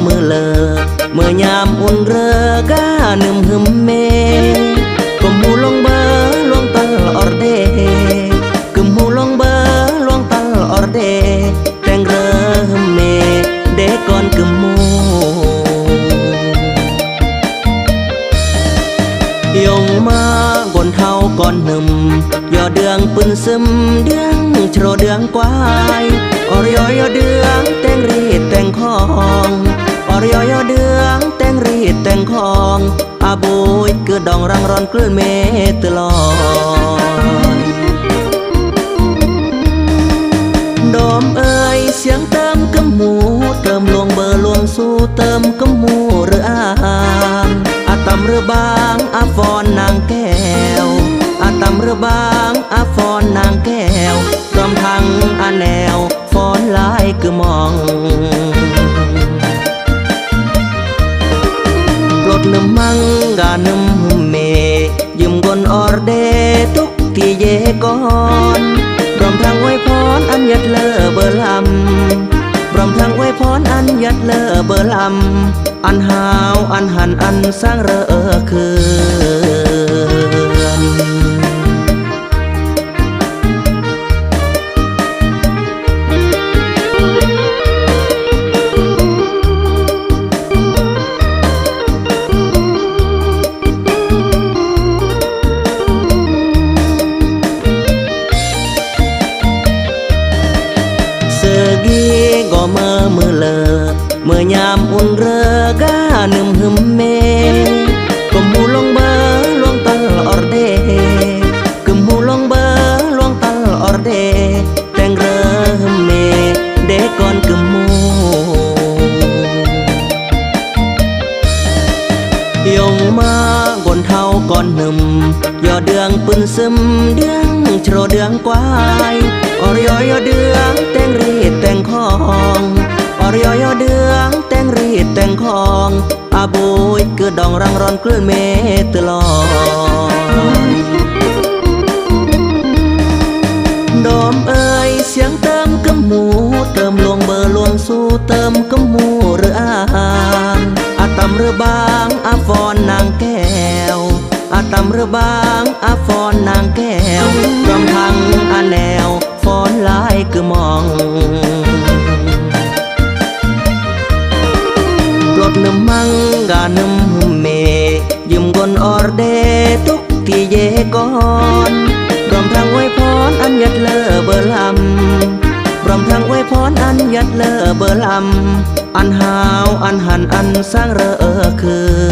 มือเลอเมื่อยามอุ่นเรือก้าหนึ่มหึมเมกมหูลงเบอลวงตัลออร์เดกมหูลงเบอลวงตัลออร์เดแต่งเรือหึมเมเด็กก่อนกมหูยงมาบนเท้าก่อนหนึ่มยอเดืองปืนซึมเดืองโชรเดืองกวายอรยอยอเดืองแต่งรีดแต่งของอรยอยอเดืองแต่งรีดแต่งของอาบุยคือดองรังร้อนกลืนเมตลอดดอมเอ่ยเสียงเติมกำหมูเติมลวงเบอร์ลวงสู้เติมกำหมูหรืออ่างอาตำหรือบางอาฟอนนางแก้วอาตำหรือบางอาฟอนนางแก้วพร้อมทั้งอาแนวฟอนลายคือมองปลดนึ่มมังกานึ่มเมยืมกนออร์เดทุกที่เยก่อนพร้อมทั้งไว้พรอันยัดเลอเบอร์ลำพร้อมทั้งไว้พรอันยัดเลอเบอร์ลำอันหาวอันหันอันสร้างเรอคืนก็เมื่อมือเลอเมื่อยามอุ่นเรือก้าหนึ่มหึมเมกมหูลงเบอลวงตัลออร์เดกมหูลงเบอลวงตัลออร์เดแต่งเรือหึมเมเด็กก่อนกมหูยงมาบนเท้าก่อนหนึ่มยอเดืองปืนซึมเดืองโชรเดืองกวายอรยอยอเดืองแต่งรีดแต่งของอรยอยอเดืองแต่งรีดแต่งของอาบุยคือดองรังร้อนกลืนเมตลอดดอมเอ่ยเสียงเติมกำหมูเติมลวงเบอร์ลวงสู้เติมกำหมูหรืออ่างอาตำหรือบางอาฟอนนางแก้วอาตำหรือบางอาฟอนนางแก้วพร้อมทั้งอาแนวฟอนลายคือมองปลดนึ่มมังกานึ่มเมยืมกนออร์เดทุกที่เยก่อนพร้อมทั้งไว้พรอันยัดเลอเบอร์ลำพร้อมทั้งไว้พรอันยัดเลอเบอร์ลำอันหาวอันหันอันสร้างเรอคืน